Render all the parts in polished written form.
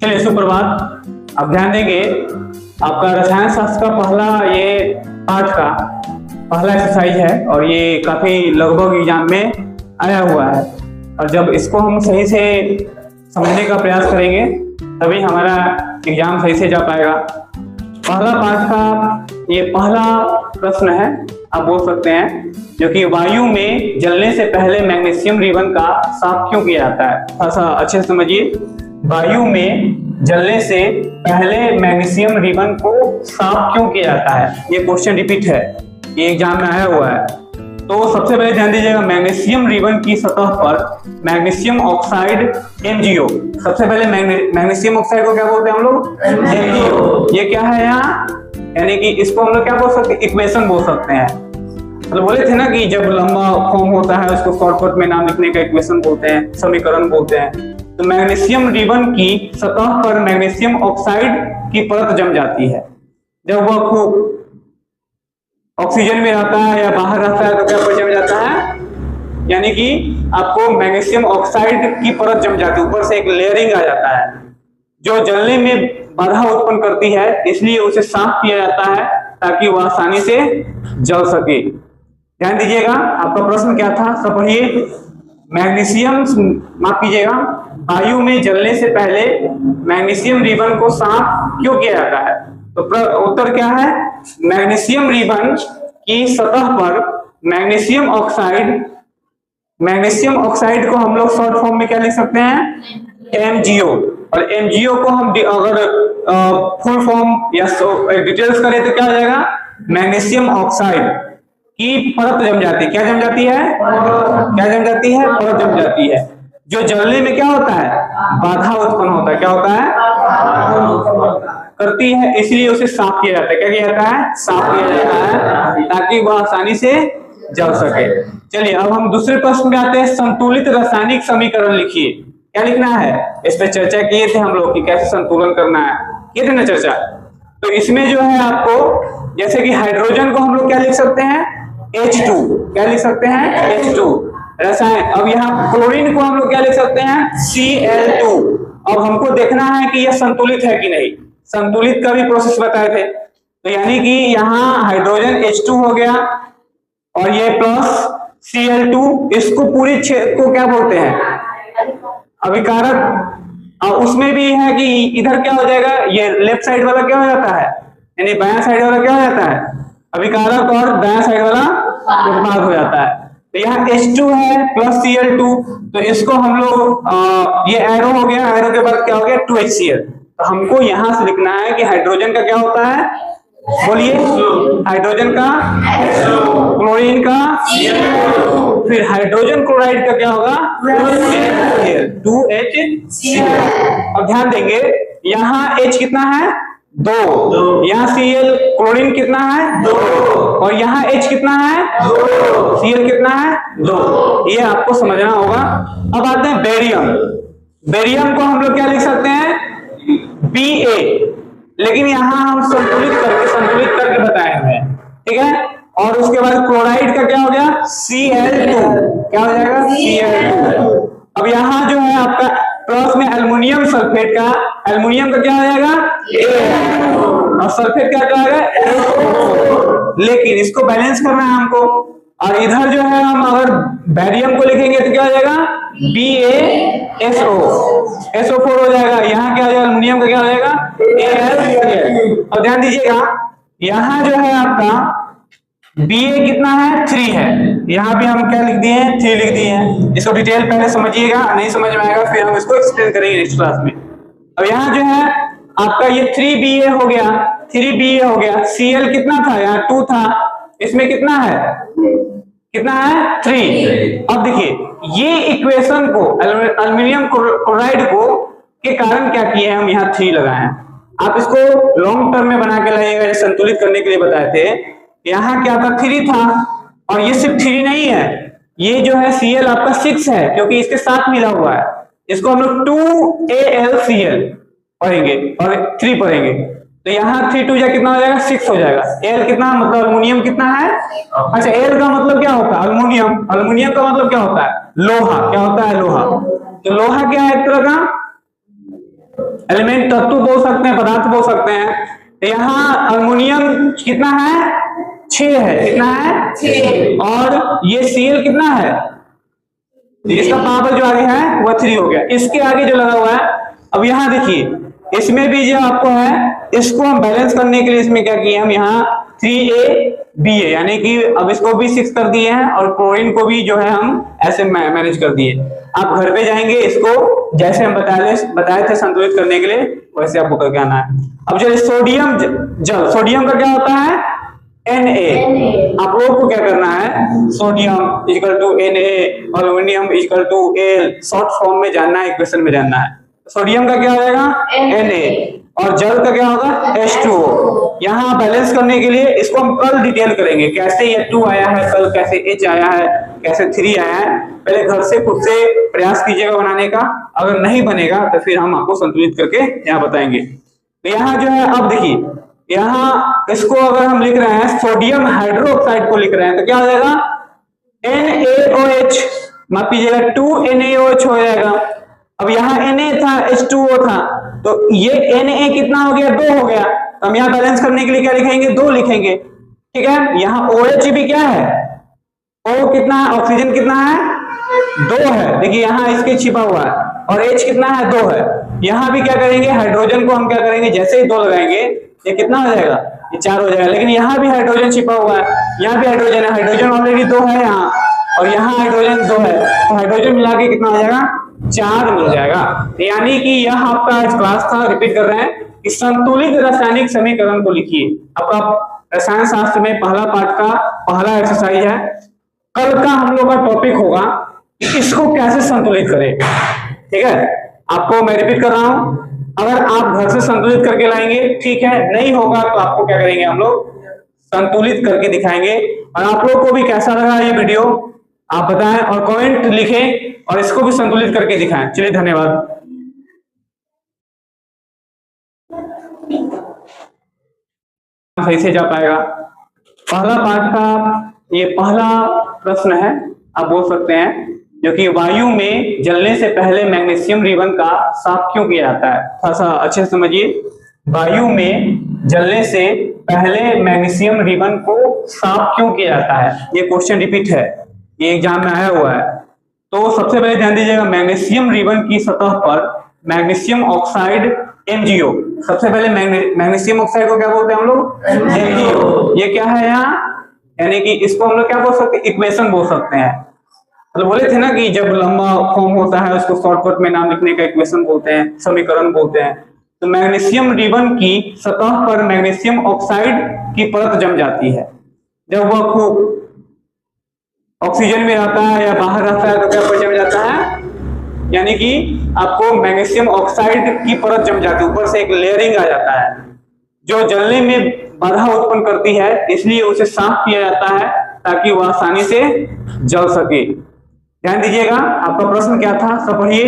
चलिए सुप्रभात। आप ध्यान देंगे, आपका रसायन शास्त्र का पहला ये पाठ का पहला एक्सरसाइज है और ये काफी लगभग एग्जाम में आया हुआ है। और जब इसको हम सही से समझने का प्रयास करेंगे तभी हमारा एग्जाम सही से जा पाएगा। पहला पाठ का ये पहला प्रश्न है, आप बोल सकते हैं, जो कि वायु में जलने से पहले मैग्नीशियम रिबन का साफ क्यों किया जाता है। थोड़ा सा अच्छे से समझिए, वायु में जलने से पहले मैग्नीशियम रिबन को साफ क्यों किया जाता है। ये क्वेश्चन रिपीट है, ये एग्जाम में आया हुआ है। तो सबसे पहले ध्यान दीजिएगा, मैग्नीशियम रिबन की सतह पर मैग्नीशियम ऑक्साइड MgO, सबसे पहले मैग्नीशियम ऑक्साइड को क्या बोलते हैं हम लोग, MgO। ये क्या है यहाँ, यानी कि इसको हम लोग क्या बोल सकते हैं, इक्वेशन बोल सकते हैं। मतलब बोले थे ना कि जब लंबा फॉर्म होता है उसको शॉर्टकट में नाम लिखने का इक्वेशन बोलते हैं, समीकरण बोलते हैं। तो मैग्नीशियम रिबन की सतह पर मैग्नीशियम ऑक्साइड की परत जम जाती है। जब वह खूब ऑक्सीजन में रहता है या बाहर रहता है तो क्या परत जम जाता है, यानी कि आपको मैग्नीशियम ऑक्साइड की परत जम जाती है, ऊपर से एक लेयरिंग आ जाता है जो जलने में बाधा उत्पन्न करती है। इसलिए उसे साफ किया जाता है ताकि वह आसानी से जल सके। ध्यान दीजिएगा, आपका प्रश्न क्या था, सब पढ़िए। मैग्नीशियम, माफ कीजिएगा, वायु में जलने से पहले मैग्नीशियम रिबन को साफ क्यों किया जाता है। तो उत्तर क्या है, मैग्नीशियम रिबन की सतह पर मैग्नीशियम ऑक्साइड को हम लोग शॉर्ट फॉर्म में क्या लिख सकते हैं, MgO। और MgO को हम अगर फुल फॉर्म या डिटेल्स करें तो क्या हो जाएगा, मैग्नीशियम ऑक्साइड की परत जम जाती है। क्या जम जाती है, क्या जम जाती है, परत जम जाती है, जो जलने में क्या होता है, बाधा उत्पन्न होता है। क्या होता है, करती है, इसलिए उसे साफ किया जाता है। क्या किया जाता है, साफ किया जाता है ताकि वह आसानी से जल सके। चलिए अब हम दूसरे प्रश्न में आते हैं। संतुलित रासायनिक समीकरण लिखिए। क्या लिखना है, इस पे चर्चा किए थे हम लोग कि कैसे संतुलन करना है, किए थे ना चर्चा। तो इसमें जो है आपको, जैसे कि हाइड्रोजन को हम लोग क्या लिख सकते हैं, H2। क्या लिख सकते हैं, H2 रसायन। अब यहाँ क्लोरीन को हम लोग क्या लिख सकते हैं, Cl2। अब हमको देखना है कि यह संतुलित है कि नहीं, संतुलित का भी प्रोसेस बताए थे। तो यानी कि यहाँ हाइड्रोजन H2 हो गया और ये प्लस Cl2, इसको पूरी छेद को क्या बोलते हैं, अभिकारक। और उसमें भी है कि इधर क्या हो जाएगा, ये लेफ्ट साइड वाला क्या हो जाता है, यानी बायां साइड वाला क्या हो जाता है, अभिकारक, और दायां साइड वाला उत्पाद हो जाता है। तो यहाँ H2 है प्लस Cl2, तो इसको हम लोग ये एरो हो गया, एरो के बाद क्या हो गया, 2HCl। तो हमको यहां से लिखना है कि हाइड्रोजन का क्या होता है, बोलिए, हाइड्रोजन का, क्लोरीन का, फिर हाइड्रोजन क्लोराइड का क्या होगा, 2HCl। अब ध्यान देंगे, यहाँ H कितना है, 2, यहाँ Cl क्लोरीन कितना है, 2, और यहाँ H कितना है, 2, Cl कितना है, 2। ये आपको समझना होगा। अब आते हैं बेरियम। बेरियम को हम लोग क्या लिख सकते हैं, Ba, लेकिन यहाँ हम संतुलित करके बताए हुए हैं, ठीक है। और उसके बाद क्लोराइड का क्या हो गया, Cl2। क्या हो जाएगा, Cl2। अब यहाँ जो है आपका प्लस में एल्युमिनियम सल्फेट का, एल्युमिनियम का क्या हो जाएगा, A, और सल्फेट का क्या होगा, लेकिन इसको बैलेंस करना है हमको। और इधर जो है हम अगर बैरियम को लिखेंगे तो क्या हो जाएगा, BaSO, SO4 हो जाएगा। यहाँ क्या हो जाएगा, एल्युमिनियम का क्या हो जाएगा, Al। और ध्यान दीजिएगा, यहाँ जो है आपका Ba कितना है, 3 है। यहाँ भी हम क्या लिख दिए हैं, 3 लिख दिए हैं। इसको डिटेल पहले समझिएगा, नहीं समझ में आएगा फिर हम इसको एक्सप्लेन करेंगे नेक्स्ट क्लास में। अब यहाँ जो है आपका ये 3Ba हो गया, 3Ba हो गया। Cl कितना था, यहाँ 2 था, इसमें कितना है, 3। अब देखिए ये इक्वेशन को, एल्युमिनियम क्लोराइड को के कारण क्या किए हैं, हम यहाँ 3 लगाए हैं। आप इसको लॉन्ग टर्म में बना के लाइएगा, संतुलित करने के लिए बताए थे। यहाँ क्या था, 3 था, और ये सिर्फ 3 नहीं है, ये जो है Cl आपका 6 है क्योंकि इसके साथ मिला हुआ है। इसको हम लोग 2AlCl पढ़ेंगे और 3 पढ़ेंगे। तो यहाँ 3 2 कितना हो जाएगा, 6 हो जाएगा। Al कितना, मतलब अल्युमिनियम कितना है, अच्छा Al का मतलब क्या होता है, अल्युमिनियम। अल्युमिनियम का मतलब क्या होता है, लोहा। क्या होता है, लोहा। तो लोहा क्या है, एक तरह का एलिमेंट तत्व बोल सकते हैं, पदार्थ बोल सकते हैं। यहाँ अल्युमिनियम कितना है, 6 है, कितना है 6, और ये Cl कितना है, इसका पावर जो आगे है वह 3 हो गया। इसके आगे जो लगा हुआ है, अब यहाँ देखिए इसमें भी जो आपको है, इसको हम बैलेंस करने के लिए इसमें क्या किए हम, यहाँ 3A BA यानी कि अब इसको भी 6 कर दिए हैं और क्लोरीन को भी जो है हम ऐसे मैनेज कर दिए। आप घर पे जाएंगे, इसको जैसे हम बताए थे संतुलित करने के लिए वैसे आपको करके आना है। अब चलिए सोडियम जल, सोडियम का क्या होता है Na। आप लोग को क्या करना है, sodium equal to Na, aluminium equal to Al, short form में जानना है, इक्वेशन में जानना है। सोडियम का क्या हो जाएगा Na, और जल का क्या होगा H2O। यहाँ बैलेंस करने के लिए इसको हम कल डिटेल करेंगे, कैसे ये 2 आया है, कल कैसे H आया है, कैसे 3 आया है। पहले घर से खुद से प्रयास कीजिएगा बनाने का, अगर नहीं बनेगा तो फिर हम आपको संतुलित करके यहाँ बताएंगे। तो यहाँ जो है, अब देखिए यहाँ इसको अगर हम लिख रहे हैं सोडियम हाइड्रोक्साइड को लिख रहे हैं तो क्या हो जाएगा NaOH, माफ कीजिएगा 2NaOH हो जाएगा। अब यहाँ Na था, H2O था, तो ये Na कितना हो गया, 2 हो गया। तो हम यहाँ बैलेंस करने के लिए क्या लिखेंगे, 2 लिखेंगे, ठीक है। यहाँ OH भी क्या है, O कितना है, ऑक्सीजन कितना है 2 है, देखिए यहाँ इसके छिपा हुआ है, और H कितना है 2 है। यहाँ भी क्या करेंगे, हाइड्रोजन को हम क्या करेंगे, जैसे ही 2 लगाएंगे ये कितना हो जाएगा, ये 4 हो जाएगा। लेकिन यहाँ भी हाइड्रोजन छिपा हुआ है, यहाँ भी हाइड्रोजन है, हाइड्रोजन ऑलरेडी 2 है यहाँ, और यहाँ हाइड्रोजन 2 है, तो हाइड्रोजन मिला के कितना हो जाएगा, 4 मिल जाएगा। यानी कि यह आपका आज क्लास था, रिपीट कर रहे हैं कि संतुलित रासायनिक समीकरण को लिखिए। आपका रसायन शास्त्र में पहला पार्ट का पहला एक्सरसाइज है। कल का हम लोग का टॉपिक होगा इसको कैसे संतुलित करें, ठीक है। आपको मैं रिपीट कर रहा हूं, अगर आप घर से संतुलित करके लाएंगे ठीक है, नहीं होगा तो आपको क्या करेंगे, हम लोग संतुलित करके दिखाएंगे। और आप लोग को भी कैसा लगा ये वीडियो आप बताएं और कमेंट लिखें, और इसको भी संतुलित करके दिखाएं। चलिए धन्यवाद। सही से जा पाएगा। पहला पार्ट का ये पहला प्रश्न है, आप बोल सकते हैं, जो कि वायु में जलने से पहले मैग्नीशियम रिबन का साफ क्यों किया जाता है। थोड़ा सा अच्छे से समझिए, वायु में जलने से पहले मैग्नीशियम रिबन को साफ क्यों किया जाता है, ये क्वेश्चन रिपीट है, ये एग्जाम में आया हुआ है। तो सबसे पहले ध्यान दीजिएगा, मैग्नीशियम रिबन की सतह पर मैग्नीशियम ऑक्साइड MgO, सबसे पहले मैग्नीशियम ऑक्साइड को क्या बोलते हैं हम लोग, MgO। ये क्या है यहाँ, यानी कि इसको हम लोग क्या बोल सकते हैं, इक्वेशन बोल सकते हैं। मतलब बोले थे ना कि जब लंबा फॉर्म होता है उसको शॉर्टकट में नाम लिखने का इक्वेशन बोलते हैं, समीकरण बोलते हैं। तो मैग्नीशियम रिबन की सतह पर मैग्नीशियम ऑक्साइड की परत जम जाती है। जब वह खूब ऑक्सीजन में रहता है या बाहर रहता है तो क्या पर जम जाता है, यानी कि आपको मैग्नीशियम ऑक्साइड की परत जम जाती है, ऊपर से एक लेयरिंग आ जाता है जो जलने में बाधा उत्पन्न करती है, इसलिए उसे साफ किया जाता है ताकि वह आसानी से जल सके। ध्यान दीजिएगा, आपका प्रश्न क्या था, सब पढ़िए।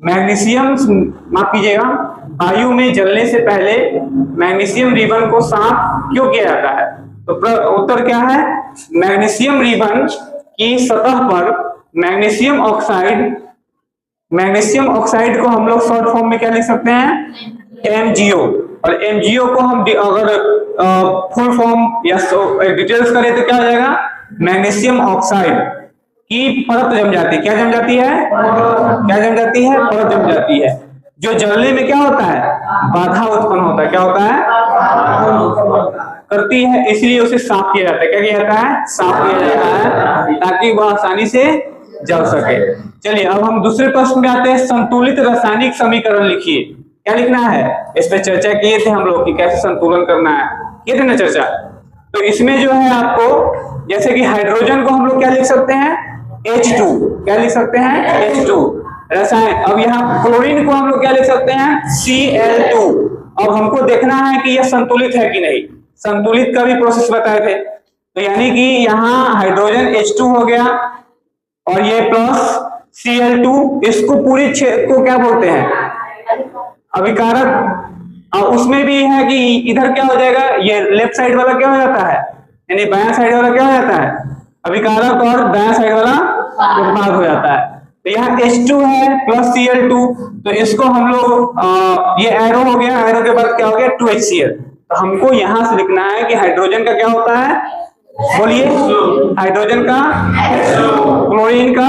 मैग्नीशियम, माफ कीजिएगा, वायु में जलने से पहले मैग्नीशियम रिबन को साफ क्यों किया जाता है। तो उत्तर क्या है, मैग्नीशियम रिबन की सतह पर मैग्नीशियम ऑक्साइड को हम लोग शॉर्ट फॉर्म में क्या लिख सकते हैं, MgO। और MgO को हम अगर फुल फॉर्म या डिटेल्स करें तो क्या हो जाएगा, मैग्नीशियम ऑक्साइड की परत जम जाती है। क्या जम जाती है, क्या जम जाती है, परत जम जाती है, जो जलने में क्या होता है, बाधा उत्पन्न होता है। क्या होता है, करती है, इसलिए उसे साफ किया जाता है। क्या किया जाता है, साफ किया जाता है ताकि वह आसानी से जल सके। चलिए अब हम दूसरे प्रश्न में आते हैं, संतुलित रासायनिक समीकरण लिखिए। क्या लिखना है, इस पे चर्चा किए थे हम लोग कि कैसे संतुलन करना है, किए थे ना चर्चा। तो इसमें जो है आपको, जैसे कि हाइड्रोजन को हम लोग क्या लिख सकते हैं, H2। क्या लिख सकते हैं, H2 रसायन। अब यहाँ क्लोरीन को हम लोग क्या लिख सकते हैं, Cl2। अब हमको देखना है कि यह संतुलित है कि नहीं, संतुलित का भी प्रोसेस बताए थे। तो यानी कि यहाँ हाइड्रोजन H2 हो गया और ये प्लस Cl2, इसको पूरी को क्या बोलते हैं, अभिकारक। और उसमें भी है कि इधर क्या हो जाएगा, ये लेफ्ट साइड वाला क्या हो जाता है, यानी बायां साइड वाला क्या हो जाता है, अभिकारक, और दायां साइड वाला उत्पाद हो जाता है। तो यहाँ H2 है प्लस Cl2, तो इसको हम लोग ये एरो हो गया, एरो के बाद क्या हो गया 2HCl। तो हमको यहां से लिखना है कि हाइड्रोजन का क्या होता है, बोलिए, हाइड्रोजन का क्लोरीन का,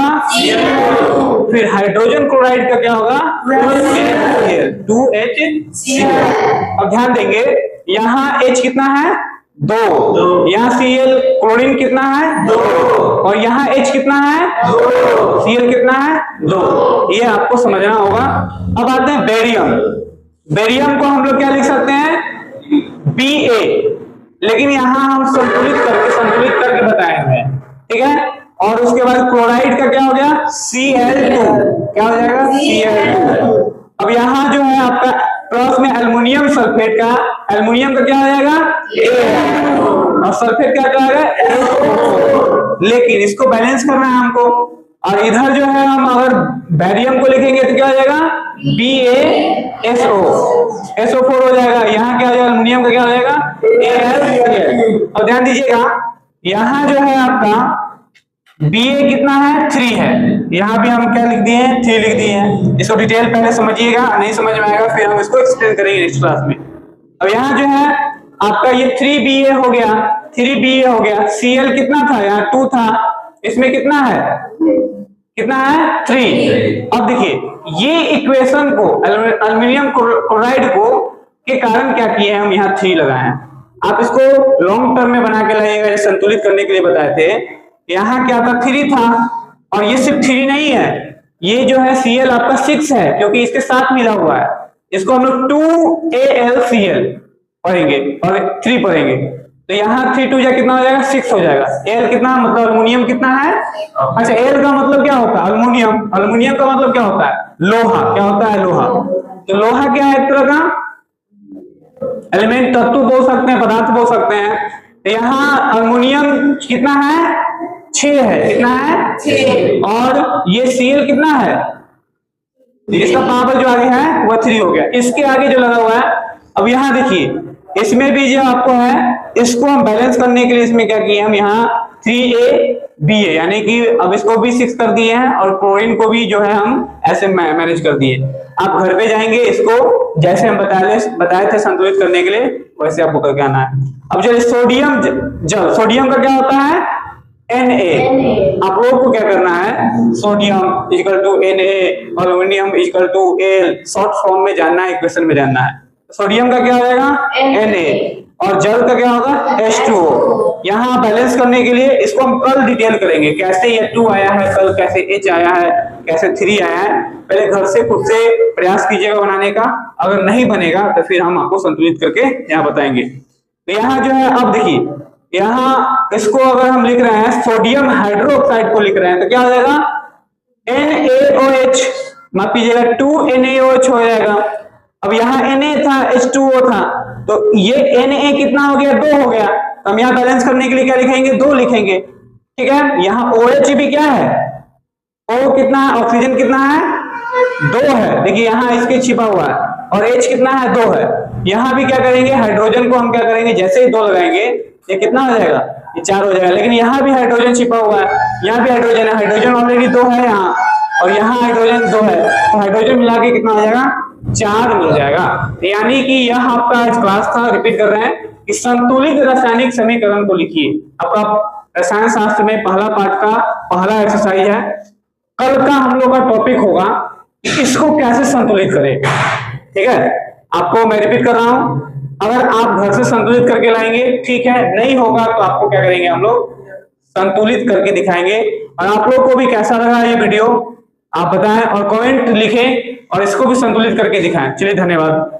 फिर हाइड्रोजन क्लोराइड का क्या होगा 2HCl। अब ध्यान देंगे यहाँ H कितना है 2, यहाँ Cl क्लोरीन कितना है 2, और यहाँ H कितना है 2, Cl कितना है 2। ये आपको समझना होगा। अब आते हैं बेरियम। बेरियम को हम लोग क्या लिख सकते हैं Ba, लेकिन यहाँ हम संतुलित करके बताए हुए हैं, ठीक है। और उसके बाद क्लोराइड का क्या हो गया Cl2, क्या हो जाएगा Cl2। अब यहाँ जो है आपका प्लस में एल्युमिनियम सल्फेट का, एल्युमिनियम का क्या हो जाएगा और सल्फेट का क्या होगा, लेकिन इसको बैलेंस करना है हमको। और इधर जो है हम अगर बैरियम को लिखेंगे तो क्या हो जाएगा BaSO, SO4 हो जाएगा। यहाँ क्या हो जाएगा एल्युमिनियम का क्या हो जाएगा Al। और ध्यान दीजिएगा यहाँ जो है आपका Ba कितना है 3 है, यहाँ भी हम क्या लिख दिए हैं 3 लिख दिए हैं। इसको डिटेल पहले समझिएगा, नहीं समझ में आएगा फिर हम इसको एक्सप्लेन करेंगे नेक्स्ट क्लास में। अब यहाँ जो है आपका ये 3Ba हो गया, 3Ba हो गया। Cl कितना था यहाँ 2 था, इसमें कितना है 3। अब देखिए ये इक्वेशन को एल्युमिनियम क्लोराइड को के कारण क्या किए हम यहाँ 3 लगाए हैं। आप इसको लॉन्ग टर्म में बना के लाइएगा, संतुलित करने के लिए बताए थे। यहाँ क्या था 3 था, और ये सिर्फ 3 नहीं है, ये जो है Cl आपका 6 है क्योंकि इसके साथ मिला हुआ है। इसको हम लोग 2AlCl पढ़ेंगे और 3 पढ़ेंगे। तो यहाँ 3 2 कितना हो जाएगा 6 हो जाएगा। Al कितना मतलब एल्युमिनियम कितना है, अच्छा Al का मतलब क्या होता है एल्युमिनियम, एल्युमिनियम का मतलब क्या होता है लोहा, क्या होता है लोहा। तो लोहा क्या है एक तरह का एलिमेंट, तत्व बोल सकते हैं, पदार्थ बोल सकते हैं। तो यहाँ एल्युमिनियम कितना है 6 है, कितना है 6, और ये Cl कितना है, इसका पावर जो आगे है वह 3 हो गया। इसके आगे जो लगा हुआ है, अब यहाँ देखिए इसमें भी जो आपको है, इसको हम बैलेंस करने के लिए इसमें क्या किए हम यहाँ 3ABA, यानी कि अब इसको भी 6 कर दिए हैं और क्लोरीन को भी जो है हम ऐसे मैनेज कर दिए। आप घर पे जाएंगे, इसको जैसे हम बताए थे संतुलित करने के लिए वैसे आपको करके आना है। अब जो सोडियम जल, सोडियम का क्या होता है Na। आप लोगों को क्या करना है sodium equal to Na, aluminium equal to Al, short form में जानना है, इक्वेशन में जानना है। सोडियम का क्या हो जाएगा Na, और जल का क्या होगा H2O। यहाँ बैलेंस करने के लिए इसको हम कल डिटेल करेंगे, कैसे ये 2 आया है, कल कैसे H आया है, कैसे 3 आया है। पहले घर से खुद से प्रयास कीजिएगा बनाने का, अगर नहीं बनेगा तो फिर हम आपको संतुलित करके यहाँ बताएंगे। तो यहाँ जो है अब देखिए, यहाँ इसको अगर हम लिख रहे हैं सोडियम हाइड्रोक्साइड को लिख रहे हैं तो क्या हो जाएगा NaOH, माफ कीजिएगा 2NaOH हो जाएगा। अब यहाँ Na था H2O था, तो ये Na कितना हो गया 2 हो गया। तो हम यहाँ बैलेंस करने के लिए क्या लिखेंगे 2 लिखेंगे, ठीक है। यहाँ OH भी क्या है, O कितना है, ऑक्सीजन कितना है 2 है, देखिए यहाँ इसके छिपा हुआ है, और H कितना है 2 है। यहाँ भी क्या करेंगे हाइड्रोजन को हम क्या करेंगे, जैसे ही 2 लगाएंगे ये कितना हो जाएगा, ये 4 हो जाएगा। लेकिन यहाँ भी हाइड्रोजन छिपा हुआ है, यहाँ भी हाइड्रोजन है, हाइड्रोजन ऑलरेडी 2 है यहाँ, और यहाँ हाइड्रोजन 2 है, तो हाइड्रोजन मिला के कितना हो जाएगा 4 मिल जाएगा। यानी कि यह आपका आज क्लास था, रिपीट कर रहे हैं कि संतुलित रासायनिक समीकरण को लिखिए। आपका रसायन शास्त्र में पहला पार्ट का पहला एक्सरसाइज है। कल का हम लोग का टॉपिक होगा कि इसको कैसे संतुलित करें, ठीक है। आपको मैं रिपीट कर रहा हूं, अगर आप घर से संतुलित करके लाएंगे ठीक है, नहीं होगा तो आपको क्या करेंगे हम लोग संतुलित करके दिखाएंगे। और आप लोग को भी कैसा लगा ये वीडियो आप बताएं और कमेंट लिखें, और इसको भी संतुलित करके दिखाएं। चलिए धन्यवाद।